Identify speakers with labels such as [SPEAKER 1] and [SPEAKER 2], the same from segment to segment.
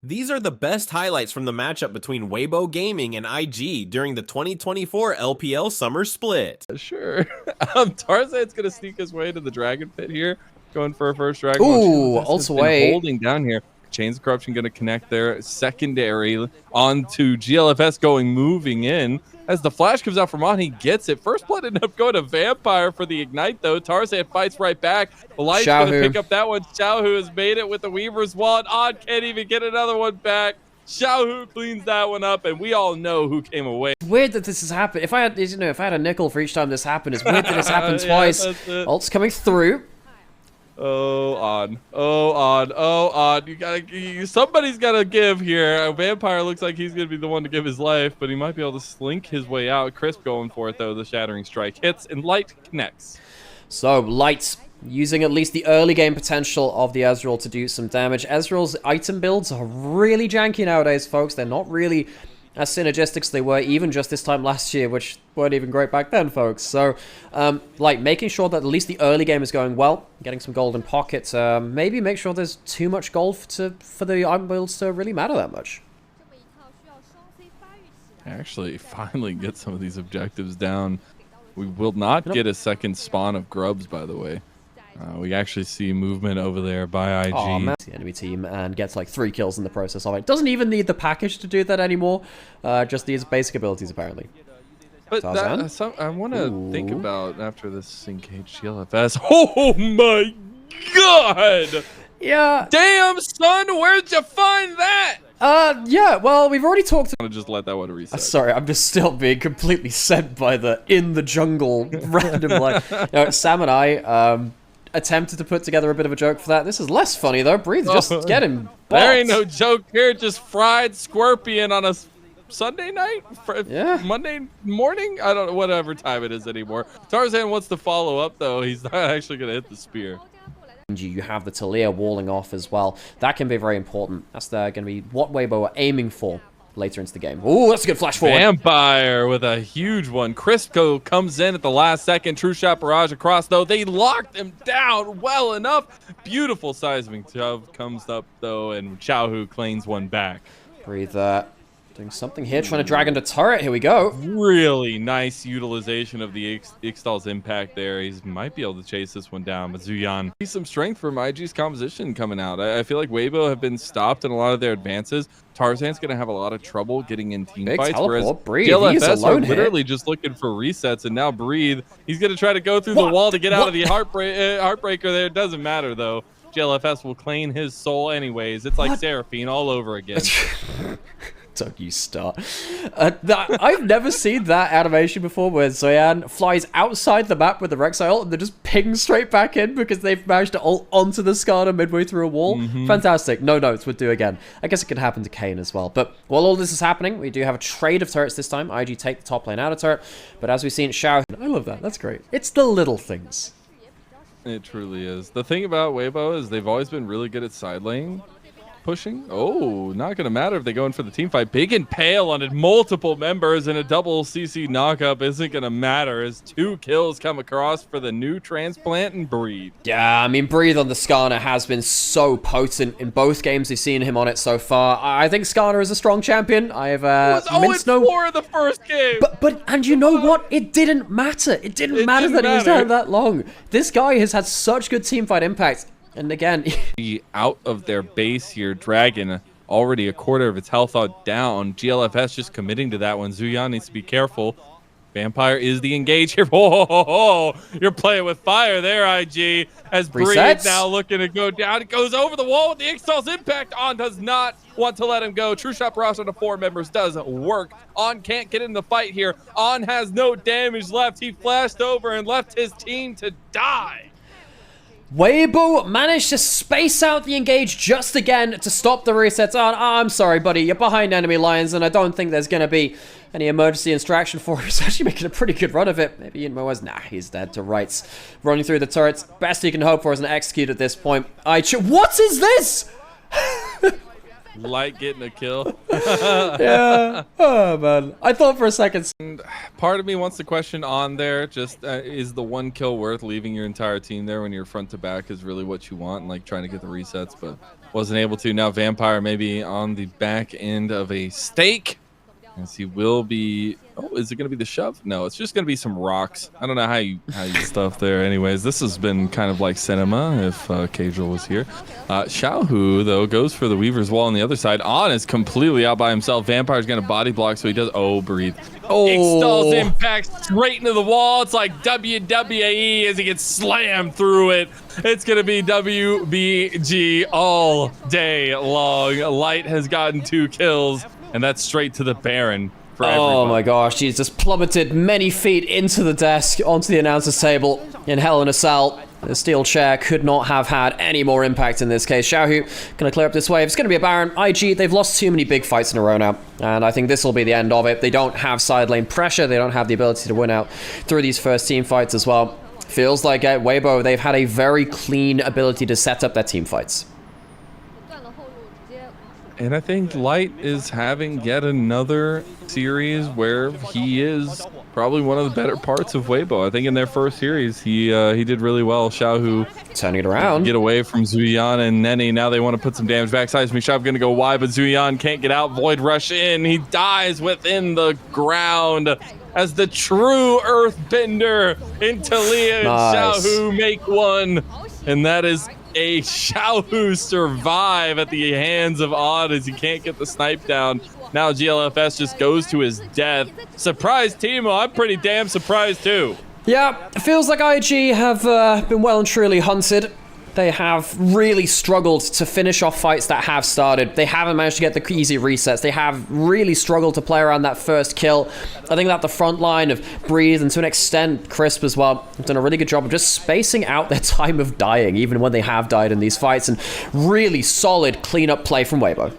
[SPEAKER 1] These are the best highlights from the matchup between Weibo Gaming and IG during the 2024 LPL Summer Split.
[SPEAKER 2] Sure. Tarzan's going to sneak his way to the Dragon Pit here, going for a first Dragon.
[SPEAKER 3] Ooh, ult away.
[SPEAKER 2] Holding down here. Chains of Corruption going to connect there. Secondary onto GLFS moving in. As the flash comes out from On, he gets it. First blood ended up going to Vampire for the Ignite, though. Tarzan fights right back. Light's going to pick up that one. Xiaohu has made it with the Weaver's Wand. On can't even get another one back. Xiaohu cleans that one up, and we all know who came away.
[SPEAKER 3] It's weird that this has happened. If I had, if I had a nickel for each time this happened, it's weird that it's happened twice. Ult's coming through.
[SPEAKER 2] Oh, On. You gotta, somebody's gotta give here. A Vampire looks like he's gonna be the one to give his life, but he might be able to slink his way out. Crisp going for it though. The Shattering Strike hits and Light connects.
[SPEAKER 3] So Light using at least the early game potential of the Ezreal to do some damage. Ezreal's item builds are really janky nowadays, folks. They're not really as synergistic as they were even just this time last year, which weren't even great back then, folks. So, like, making sure that at least the early game is going well, getting some golden pockets, maybe make sure there's too much gold for the item builds to really matter that much.
[SPEAKER 2] Actually, finally get some of these objectives down. We will not get a second spawn of grubs, by the way. We actually see movement over there by IG.
[SPEAKER 3] Oh, man. The enemy team and gets like 3 kills in the process of it. Doesn't even need the package to do that anymore. Just these basic abilities, apparently.
[SPEAKER 2] But I want to think about after this engage GLFS. Oh my god!
[SPEAKER 3] Yeah.
[SPEAKER 2] Damn, son, where'd you find that?
[SPEAKER 3] Yeah, well, we've already talked.
[SPEAKER 2] I'm gonna just let that one reset.
[SPEAKER 3] Sorry, I'm just still being completely sent by the in the jungle random like. Sam and I attempted to put together a bit of a joke for that. This is less funny though. Breathe, just get him.
[SPEAKER 2] There ain't no joke here. Just fried scorpion on a Sunday night,
[SPEAKER 3] yeah.
[SPEAKER 2] Monday morning. I don't know whatever time it is anymore. Tarzan wants to follow up though. He's not actually gonna hit the spear.
[SPEAKER 3] You have the Talia walling off as well. That can be very important. That's going to be what Weibo are aiming for later into the game. Ooh, that's a good flash forward.
[SPEAKER 2] Vampire with a huge one. Crisco comes in at the last second. True shot barrage across, though. They locked him down well enough. Beautiful seismic shove comes up, though, and Xiaohu claims one back.
[SPEAKER 3] Breathe that. Doing something here, trying to drag into turret. Here we go.
[SPEAKER 2] Really nice utilization of the Ixtal's impact there. He might be able to chase this one down, but Zuyan. See some strength from IG's composition coming out. I feel like Weibo have been stopped in a lot of their advances. Tarzan's going to have a lot of trouble getting in team fights, whereas
[SPEAKER 3] Breathe.
[SPEAKER 2] GLFS are literally just looking for resets, and now Breathe. He's going to try to go through the wall to get out of the heartbreaker there. It doesn't matter, though. GLFS will claim his soul anyways. It's like Seraphine all over again.
[SPEAKER 3] Don't you start. I've never seen that animation before where Zoyan flies outside the map with the Rek'Sai ult and then just pings straight back in because they've managed to ult onto the Skarner midway through a wall. Fantastic. No notes would do again. I guess it could happen to Kayn as well. But while all this is happening, we do have a trade of turrets this time. IG take the top lane out of turret. But as we've seen, Xiao... I love that. That's great. It's the little things.
[SPEAKER 2] It truly is. The thing about Weibo is they've always been really good at side lane pushing. Oh, not gonna matter if they go in for the team fight. Big and Pale on it, multiple members, and a double CC knockup isn't gonna matter as 2 kills come across for the new transplant and Breathe.
[SPEAKER 3] Yeah, I mean, Breathe on the Skarner has been so potent in both games we've seen him on it so far. I think Skarner is a strong champion. I've
[SPEAKER 2] minced no 0-4 the first game.
[SPEAKER 3] But you know what? It didn't matter. It didn't matter that he was down that long. This guy has had such good teamfight impact. And again,
[SPEAKER 2] out of their base here, Dragon already a quarter of its health down. GLFS just committing to that one. Zuyan needs to be careful. Vampire is the engage here. Oh, you're playing with fire there, IG. As Breathe now looking to go down. It goes over the wall with the Ixtal's impact. On does not want to let him go. True shot barrage on the 4 members does work. On can't get in the fight here. On has no damage left. He flashed over and left his team to die.
[SPEAKER 3] Weibo managed to space out the engage just again to stop the resets. Oh, I'm sorry, buddy. You're behind enemy lines, and I don't think there's going to be any emergency extraction for him. He's actually making a pretty good run of it. Maybe Inmo nah, he's dead to rights. Running through the turrets. Best you can hope for is an execute at this point. What is this?
[SPEAKER 2] Light getting a kill.
[SPEAKER 3] Yeah. Oh, man. I thought for a second.
[SPEAKER 2] Part of me wants to question On there. Just is the 1 kill worth leaving your entire team there when you're front to back is really what you want and like trying to get the resets? But wasn't able to. Now Vampire maybe on the back end of a stake, as he will be. Oh, is it going to be the shove? No, it's just going to be some rocks. I don't know how you stuff there. Anyways, this has been kind of like cinema if Cajal was here. Xiaohu, though, goes for the Weaver's Wall on the other side. On is completely out by himself. Vampire's going to body block, so he does. Oh, breathe.
[SPEAKER 3] Oh.
[SPEAKER 2] Installs impact straight into the wall. It's like WWE as he gets slammed through it. It's going to be WBG all day long. Light has gotten 2 kills, and that's straight to the Baron.
[SPEAKER 3] Oh my gosh, he's just plummeted many feet into the desk, onto the announcer's table in Hell in a Cell. The steel chair could not have had any more impact in this case. Xiaohu gonna clear up this wave. It's gonna be a Baron. IG, they've lost too many big fights in a row now, and I think this will be the end of it. They don't have side lane pressure. They don't have the ability to win out through these first team fights as well. Feels like at Weibo, they've had a very clean ability to set up their team fights.
[SPEAKER 2] And I think Light is having yet another series where he is probably one of the better parts of Weibo. I think in their first series, he did really well. Xiaohu
[SPEAKER 3] turning it around.
[SPEAKER 2] Get away from Zuyan and Neni. Now they want to put some damage back. Seismic Shop going to go wide, but Zuyan can't get out. Void Rush in. He dies within the ground as the true Earthbender into Leah and Xiaohu make one. And that is a Xiaohu survive at the hands of Odd as he can't get the snipe down. Now GLFS just goes to his death. Surprise, Timo. I'm pretty damn surprised too.
[SPEAKER 3] Yeah, it feels like IG have been well and truly hunted. They have really struggled to finish off fights that have started. They haven't managed to get the easy resets. They have really struggled to play around that first kill. I think that the front line of Breathe and to an extent Crisp as well have done a really good job of just spacing out their time of dying, even when they have died in these fights, and really solid cleanup play from Weibo.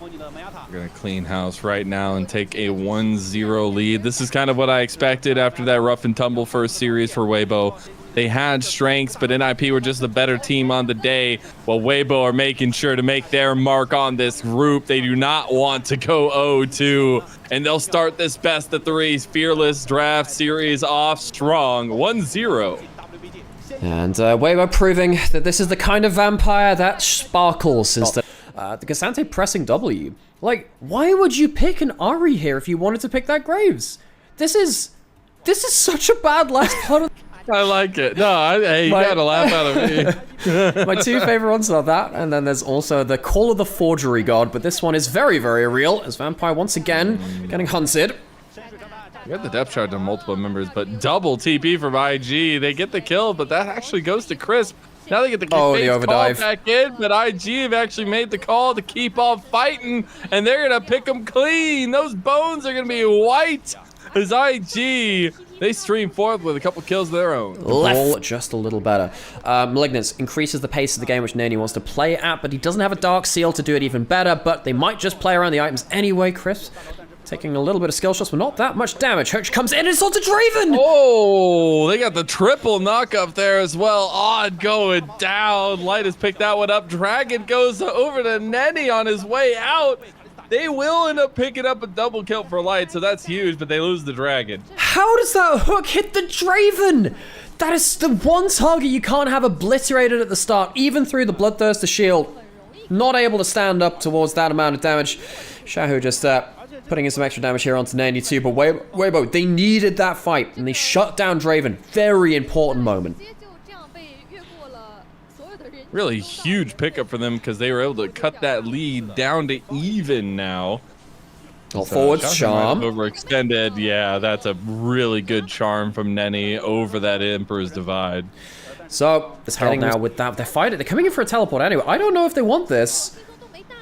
[SPEAKER 2] We're going to clean house right now and take a 1-0 lead. This is kind of what I expected after that rough and tumble first series for Weibo. They had strengths, but NIP were just the better team on the day, while Weibo are making sure to make their mark on this group. They do not want to go 0-2, and they'll start this best of 3 fearless draft series off strong, 1-0.
[SPEAKER 3] And Weibo proving that this is the kind of vampire that sparkles since the Cassante pressing W. Like, why would you pick an Ari here if you wanted to pick that Graves? This is such a bad last part of
[SPEAKER 2] I like it. No, hey, you gotta laugh out of me.
[SPEAKER 3] My 2 favorite ones are that, and then there's also the Call of the Forgery God, but this one is very, very real, as Vampire once again getting hunted.
[SPEAKER 2] You got the depth charge on multiple members, but double TP from IG. They get the kill, but that actually goes to Crisp. Now they get the
[SPEAKER 3] the overdrive
[SPEAKER 2] call back in, but IG have actually made the call to keep on fighting, and they're gonna pick them clean. Those bones are gonna be white as IG. They stream forth with a couple kills of their own.
[SPEAKER 3] Left just a little better. Malignance increases the pace of the game, which Nani wants to play at, but he doesn't have a Dark Seal to do it even better, but they might just play around the items anyway. Crisp taking a little bit of skill shots, but not that much damage. Hutch comes in and it's onto Draven!
[SPEAKER 2] Oh, they got the triple knock up there as well. Odd going down. Light has picked that one up. Dragon goes over to Nenny on his way out. They will end up picking up a double kill for Light, so that's huge, but they lose the Dragon.
[SPEAKER 3] How does that hook hit the Draven? That is the one target you can't have obliterated at the start, even through the Bloodthirster shield. Not able to stand up towards that amount of damage. Xiaohu just putting in some extra damage here onto Nani too, but Weibo, they needed that fight, and they shut down Draven. Very important moment.
[SPEAKER 2] Really huge pickup for them because they were able to cut that lead down to even now.
[SPEAKER 3] Well, forwards charm.
[SPEAKER 2] Overextended. Yeah, that's a really good charm from Nenny over that Emperor's Divide.
[SPEAKER 3] So, it's heading now with that. They're fighting. They're coming in for a teleport anyway. I don't know if they want this.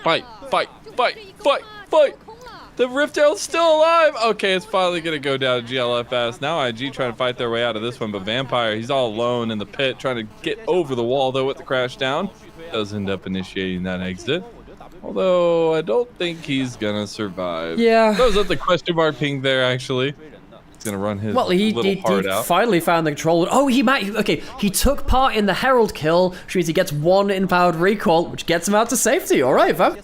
[SPEAKER 2] Fight, fight, fight, fight, fight. The Rift Herald's still alive. Okay, it's finally going to go down to GLFS. Now IG trying to fight their way out of this one, but Vampire, he's all alone in the pit trying to get over the wall, though, with the crash down. Does end up initiating that exit. Although, I don't think he's going to survive.
[SPEAKER 3] Yeah.
[SPEAKER 2] Those are the question mark ping there, actually. He's going to run his little heart out.
[SPEAKER 3] He finally found the control. Oh, he might. Okay, he took part in the Herald kill, which means he gets 1 empowered recall, which gets him out to safety. All right, Vav.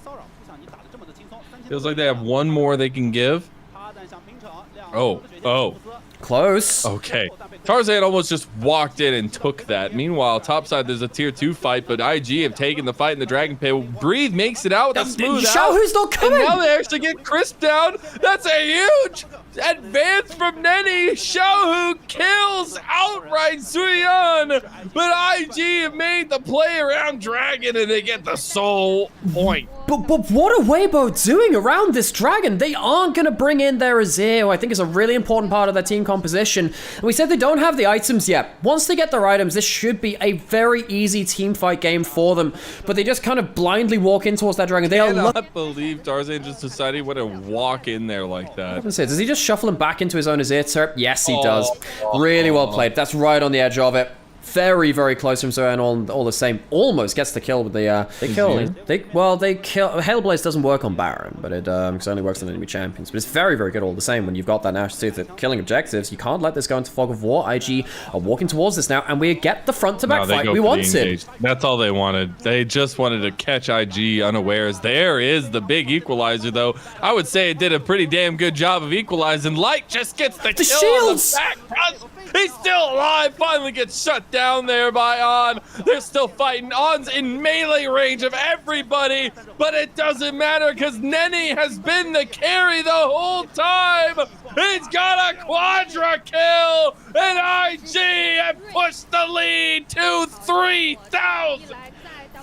[SPEAKER 2] Feels like they have 1 more they can give. Oh.
[SPEAKER 3] Close.
[SPEAKER 2] Okay. Tarzan almost just walked in and took that. Meanwhile, topside, there's a tier 2 fight, but IG have taken the fight in the Dragon Pit. Breathe makes it out with a smooth out.
[SPEAKER 3] Xiaohu's not coming!
[SPEAKER 2] And now they actually get Crisp down. That's a huge advance from Nenny. Xiaohu kills outright Zuyan, but IG have made the play around Dragon and they get the soul point.
[SPEAKER 3] But what are Weibo doing around this Dragon? They aren't going to bring in their Azir, who I think is a really important part of their team composition. And we said they don't have the items yet. Once they get their items, this should be a very easy team fight game for them. But they just kind of blindly walk in towards that Dragon. They
[SPEAKER 2] I cannot believe Tarzan just decided what to walk in there like that.
[SPEAKER 3] Does he just shuffle him back into his own Azir turret? Yes, he does. Really well played. That's right on the edge of it. Very, very close from Zoran, all the same. Almost gets the kill with the they kill. Hailblaze doesn't work on Baron, but it only works on enemy champions. But it's very, very good all the same when you've got that Nash Tooth at killing objectives. You can't let this go into Fog of War. IG are walking towards this now, and we get the front to back fight we wanted.
[SPEAKER 2] That's all they wanted. They just wanted to catch IG unawares. There is the big equalizer, though. I would say it did a pretty damn good job of equalizing. Light just gets the kill
[SPEAKER 3] shields!
[SPEAKER 2] on the back. He's still alive. Finally gets shut down there by On. They're still fighting. On's in melee range of everybody, but it doesn't matter because Nenny has been the carry the whole time. He's got a quadra kill, and IG have pushed the lead to 3,000.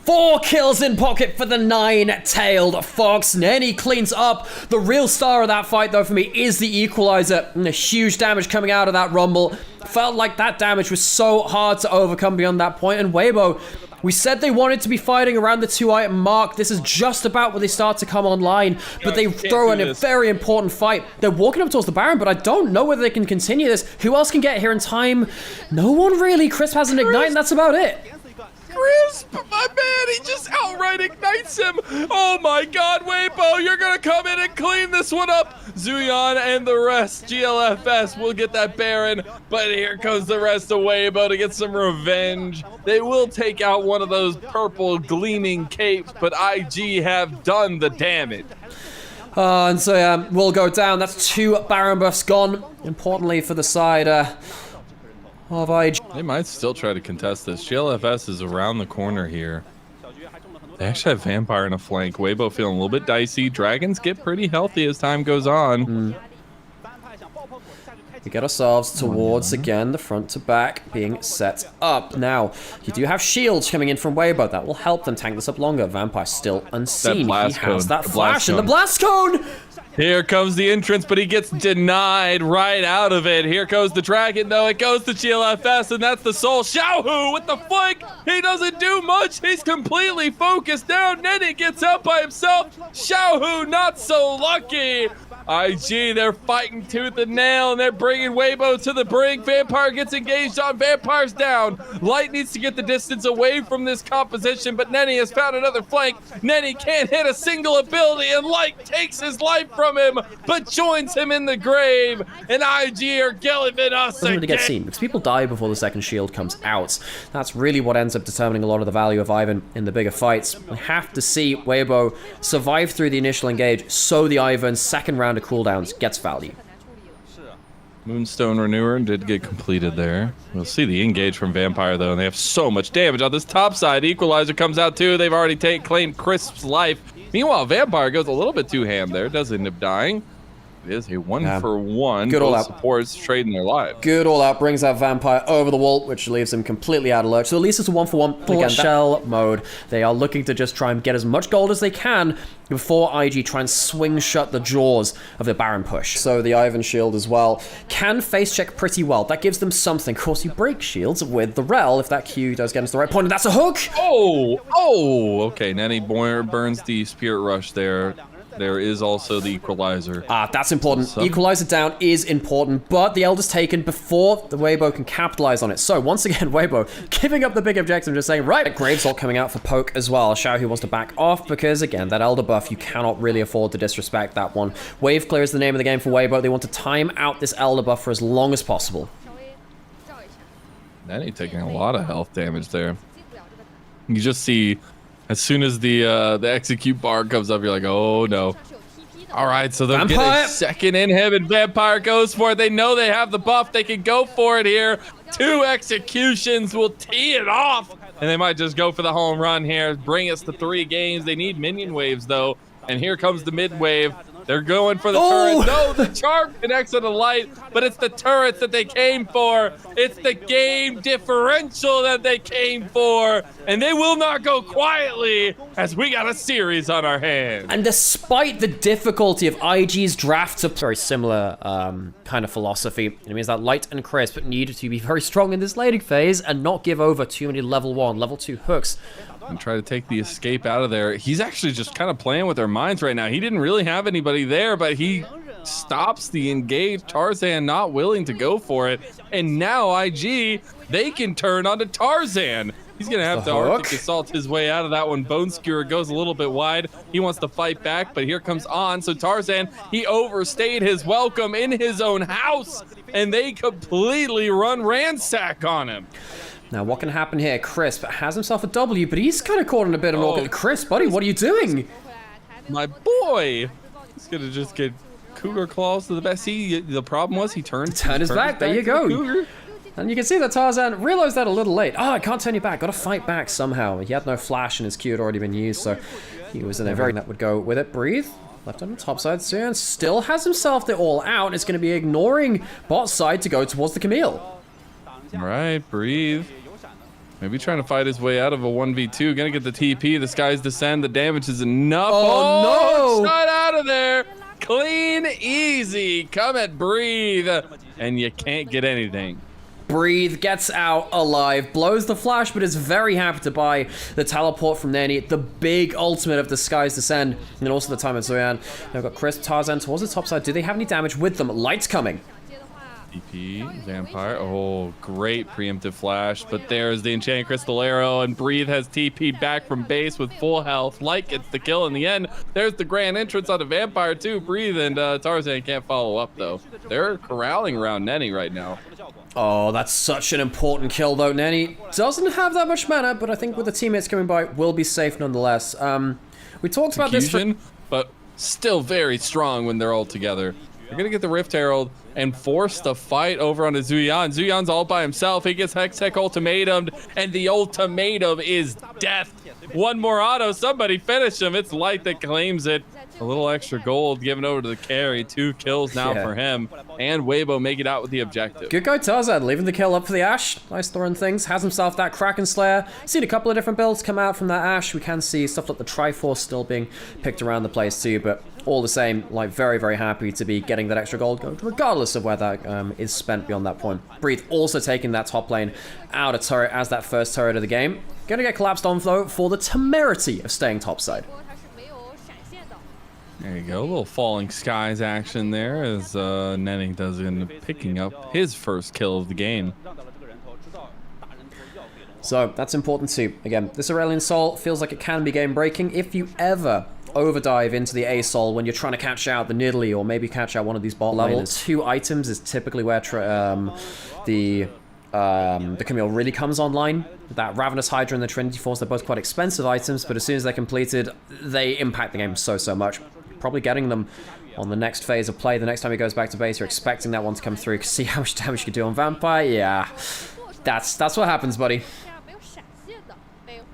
[SPEAKER 3] 4 kills in pocket for the 9-tailed fox. Nenny cleans up. The real star of that fight, though, for me, is the equalizer. And the huge damage coming out of that rumble. Felt like that damage was so hard to overcome beyond that point. And Weibo, we said they wanted to be fighting around the 2-item mark. This is just about where they start to come online. But they throw in a very important fight. They're walking up towards the Baron, but I don't know whether they can continue this. Who else can get here in time? No one really. Crisp has an ignite, and that's about it.
[SPEAKER 2] Crisp, my man, he just outright ignites him. Oh my god, Weibo, you're gonna come in and clean this one up. Zuyan and the rest, GLFS will get that Baron, but here comes the rest of Weibo to get some revenge. They will take out one of those purple gleaming capes, but IG have done the damage.
[SPEAKER 3] And so we'll go down. That's 2 Baron buffs gone. Importantly for the side of IG.
[SPEAKER 2] They might still try to contest this. GLFS is around the corner here. They actually have Vampire in a flank. Weibo feeling a little bit dicey. Dragons get pretty healthy as time goes on.
[SPEAKER 3] We get ourselves towards, again, the front to back being set up. Now, you do have shields coming in from Weibo. That will help them tank this up longer. Vampire still unseen. He has that flash and the blast cone!
[SPEAKER 2] Here comes the entrance, but he gets denied right out of it. Here goes the Dragon, though. It goes to GLFS, and that's the soul. Xiaohu with the flank. He doesn't do much. He's completely focused down. Nenny gets out by himself. Xiaohu not so lucky. IG, they're fighting tooth and nail, and they're bringing Weibo to the brink. Vampire gets engaged on. Vampire's down. Light needs to get the distance away from this composition, but Nenny has found another flank. Nenny can't hit a single ability, and Light takes his life from him, but joins him in the grave, and IG are galloping us
[SPEAKER 3] doesn't really get seen, because people die before the second shield comes out. That's really what ends up determining a lot of the value of Ivan in the bigger fights. We have to see Weibo survive through the initial engage, so the Ivan's second round of cooldowns gets value.
[SPEAKER 2] Moonstone Renewer did get completed there. We'll see the engage from Vampire, though, and they have so much damage on this top side. Equalizer comes out, too. They've already claimed Crisp's life. Meanwhile, Vampire goes a little bit too ham there. Does end up dying. It is a 1-for-1.
[SPEAKER 3] Good all out.
[SPEAKER 2] Supports trading their lives.
[SPEAKER 3] Good all out. Brings that Vampire over the wall, which leaves him completely out of lurch. So at least it's a 1-for-1. Again, shell mode. They are looking to just try and get as much gold as they can before IG try and swing shut the jaws of the Baron push. So the Ivan shield as well can face check pretty well. That gives them something. Of course, you break shields with the Rel if that Q does get us the right point, and that's a hook!
[SPEAKER 2] Okay, Nenny burns the Spirit Rush there. There is also the equalizer.
[SPEAKER 3] That's important. Equalizer down is important, but the Elder's taken before the Weibo can capitalize on it. So once again, Weibo giving up the big objective, just saying, right, Gravesalt coming out for poke as well. Xiaohu wants to back off because, again, that Elder buff, you cannot really afford to disrespect that one. Wave clear is the name of the game for Weibo. They want to time out this Elder buff for as long as possible.
[SPEAKER 2] Nenny taking a lot of health damage there. You just see, as soon as the execute bar comes up, you're like, oh no. All right, so they'll get
[SPEAKER 3] Vampire.
[SPEAKER 2] a second inhibit. Vampire goes for it. They know they have the buff. They can go for it here. 2 executions will tee it off. And they might just go for the home run here. Bring us to 3 games. They need minion waves, though. And here comes the mid wave. They're going for the turret. No, the charm connects on the light, but it's the turrets that they came for. It's the game differential that they came for. And they will not go quietly as we got a series on our hands.
[SPEAKER 3] And despite the difficulty of IG's draft, to very similar kind of philosophy. It means that Light and Crisp needed to be very strong in this laning phase and not give over too many level 1, level 2 hooks.
[SPEAKER 2] And try to take the escape out of there. He's actually just kind of playing with their minds right now. He didn't really have anybody there, but he stops the engage. Tarzan not willing to go for it. And now IG, they can turn onto Tarzan. He's going to have to Arctic Assault his way out of that one. Bone Skewer goes a little bit wide. He wants to fight back, but here comes On. So Tarzan, he overstayed his welcome in his own house, and they completely run ransack on him.
[SPEAKER 3] Now, what can happen here? Crisp has himself a W, but he's kind of caught in a bit of an awkward. Crisp, buddy, what are you doing?
[SPEAKER 2] My boy. He's going to just get Cougar Claws to the best. The problem was he turned
[SPEAKER 3] his back. There you go. And you can see that Tarzan realized that a little late. Oh, I can't turn you back. Got to fight back somehow. He had no flash and his Q had already been used, so he was in a very that would go with it. Breathe. Left on the top side. Suyan still has himself the all out and is going to be ignoring bot side to go towards the Camille.
[SPEAKER 2] All right, Breathe. Maybe trying to fight his way out of a 1v2. Gonna get the TP. The Skies Descend. The damage is enough.
[SPEAKER 3] Oh, no!
[SPEAKER 2] Shot out of there. Clean, easy. Come at Breathe. And you can't get anything.
[SPEAKER 3] Breathe, gets out alive, blows the flash, but is very happy to buy the teleport from Nani, the big ultimate of the Skies Descend, and then also the time of Zoyan. Now we've got Crisp, Tarzan towards the top side. Do they have any damage with them? Light's coming.
[SPEAKER 2] TP, Vampire. Oh, great preemptive flash. But there's the Enchanted Crystal Arrow, and Breathe has TP back from base with full health. Light gets the kill in the end. There's the grand entrance on the Vampire too. Breathe and Tarzan can't follow up though. They're corralling around Nenny right now.
[SPEAKER 3] Oh, that's such an important kill though. Nenny doesn't have that much mana, but I think with the teammates coming by, will be safe nonetheless. We talked about this,
[SPEAKER 2] but still very strong when they're all together. They're gonna get the Rift Herald and force the fight over onto Zuyan. Zuyan's all by himself. He gets Hextech ultimatumed, and the ultimatum is death. One more auto, somebody finish him. It's Light that claims it. A little extra gold given over to the carry. 2 kills now for him. And Weibo make it out with the objective.
[SPEAKER 3] Good guy Tarzan, leaving the kill up for the Ashe. Nice throwing things. Has himself that Kraken Slayer. Seen a couple of different builds come out from that Ashe. We can see stuff like the Triforce still being picked around the place too, but all the same, like very, very happy to be getting that extra gold, regardless of where that is spent beyond that point. Breathe also taking that top lane out of turret as that first turret of the game. Gonna get collapsed on though for the temerity of staying topside.
[SPEAKER 2] There you go, a little Falling Skies action there as Nenning does end up picking up his first kill of the game.
[SPEAKER 3] So that's important too. Again, this Aurelion Soul feels like it can be game breaking if you ever overdive into the A Soul when you're trying to catch out the Nidalee or maybe catch out one of these bot levels. 2 items is typically where the Camille really comes online. That Ravenous Hydra and the Trinity Force, they're both quite expensive items, but as soon as they're completed, they impact the game so much. Probably getting them on the next phase of play. The next time he goes back to base, you're expecting that one to come through. See how much damage you can do on Vampire? Yeah, that's what happens, buddy.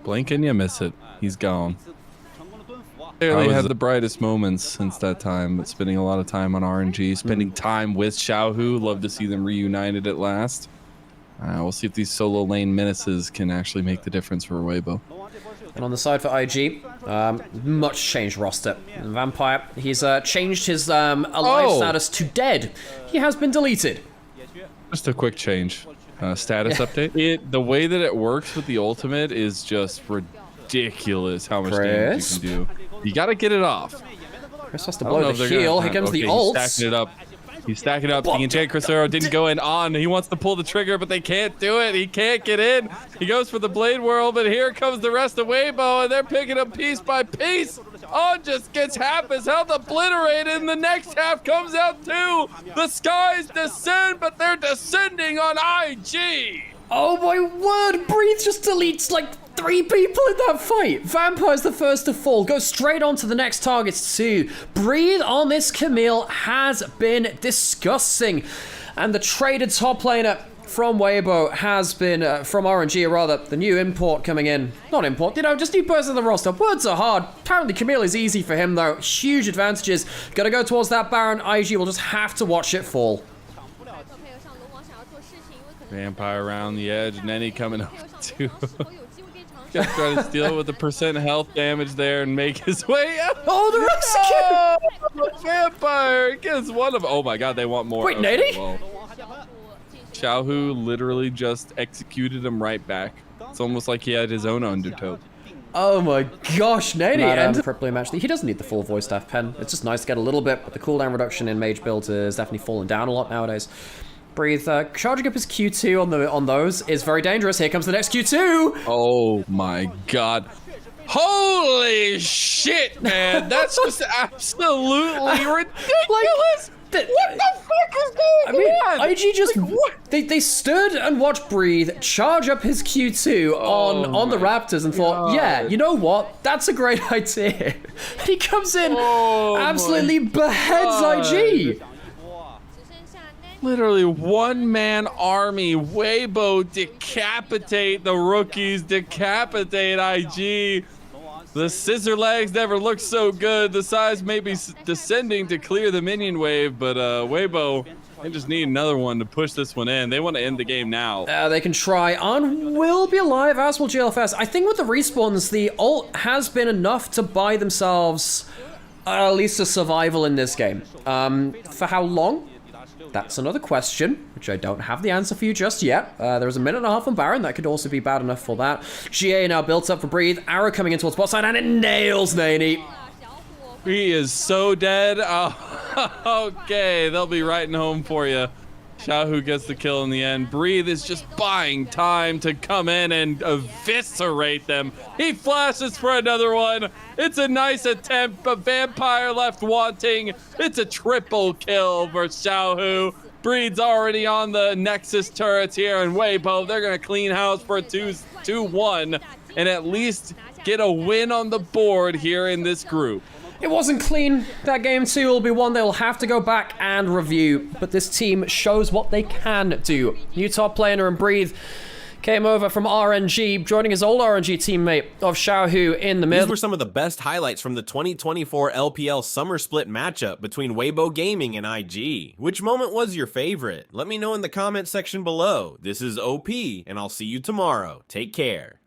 [SPEAKER 2] Blink and you miss it. He's gone. Clearly had the brightest moments since that time, but spending a lot of time on RNG, spending time with Xiaohu. Love to see them reunited at last. We'll see if these solo lane menaces can actually make the difference for Weibo.
[SPEAKER 3] And on the side for IG, much changed roster. Vampire, he's changed his alive status to dead. He has been deleted.
[SPEAKER 2] Just a quick change. Status update. The way that it works with the ultimate is just ridiculous how much damage you can do. You gotta get it off.
[SPEAKER 3] Chris has to blow the heal. Here comes the ult.
[SPEAKER 2] He's stacking it up. He's stacking it up. The Enchanted Crystal Arrow didn't go in on. He wants to pull the trigger, but they can't do it. He can't get in. He goes for the Blade Whirl, but here comes the rest of Weibo, and they're picking up piece by piece. On just gets half his health obliterated, and the next half comes out too. The Skies descend, but they're descending on IG.
[SPEAKER 3] Oh my word, Breathe just deletes like 3 people in that fight. Vampire's the first to fall. Go straight on to the next targets too. Breathe on this Camille has been disgusting. And the traded top laner from Weibo has been, from RNG rather, the new import coming in. Not import, you know, just new person on the roster. Words are hard. Apparently Camille is easy for him though. Huge advantages. Gotta go towards that Baron. IG will just have to watch it fall.
[SPEAKER 2] Vampire around the edge, Nenny coming up too. Gonna try to steal it with the percent health damage there and make his way out.
[SPEAKER 3] Oh, the execute!
[SPEAKER 2] Vampire gets one of. Oh my god, they want more.
[SPEAKER 3] Wait,
[SPEAKER 2] okay,
[SPEAKER 3] Nady?
[SPEAKER 2] well, Xiaohu literally just executed him right back. It's almost like he had his own undertow.
[SPEAKER 3] Oh my gosh, Nady! And crippling match. He doesn't need the full voice staff pen. It's just nice to get a little bit, but the cooldown reduction in mage builds is definitely falling down a lot nowadays. Breathe, charging up his Q2 on those is very dangerous. Here comes the next Q2!
[SPEAKER 2] Oh my god. Holy shit, man! That's just absolutely ridiculous! What the fuck is going on?
[SPEAKER 3] IG just they stood and watched Breathe charge up his Q2 on the Raptors and thought, yeah, you know what? That's a great idea. And he comes in, absolutely beheads IG.
[SPEAKER 2] Literally one-man army. Weibo decapitate the rookies, decapitate IG. The scissor legs never looked so good. The size may be descending to clear the minion wave, but Weibo, they just need another one to push this one in. They want to end the game now.
[SPEAKER 3] They can try on will be alive, as will GLFS. I think with the respawns, the ult has been enough to buy themselves at least a survival in this game. For how long? That's another question, which I don't have the answer for you just yet. There's a minute and a half on Baron. That could also be bad enough for that. GA now built up for Breathe. Arrow coming in towards bot side, and it nails Nany.
[SPEAKER 2] He is so dead. Oh, okay, they'll be writing home for you. Xiaohu gets the kill in the end. Breathe is just buying time to come in and eviscerate them. He flashes for another one. It's a nice attempt, but Vampire left wanting. It's a triple kill for Xiaohu. Breed's already on the Nexus turrets here, and Weibo, they're going to clean house for a 2-1 and at least get a win on the board here in this group.
[SPEAKER 3] It wasn't clean. That game 2 will be one they'll have to go back and review. But this team shows what they can do. New top laner and Breathe came over from RNG, joining his old RNG teammate of Xiaohu in the middle.
[SPEAKER 1] These were some of the best highlights from the 2024 LPL Summer Split matchup between Weibo Gaming and IG. Which moment was your favorite? Let me know in the comment section below. This is OP, and I'll see you tomorrow. Take care.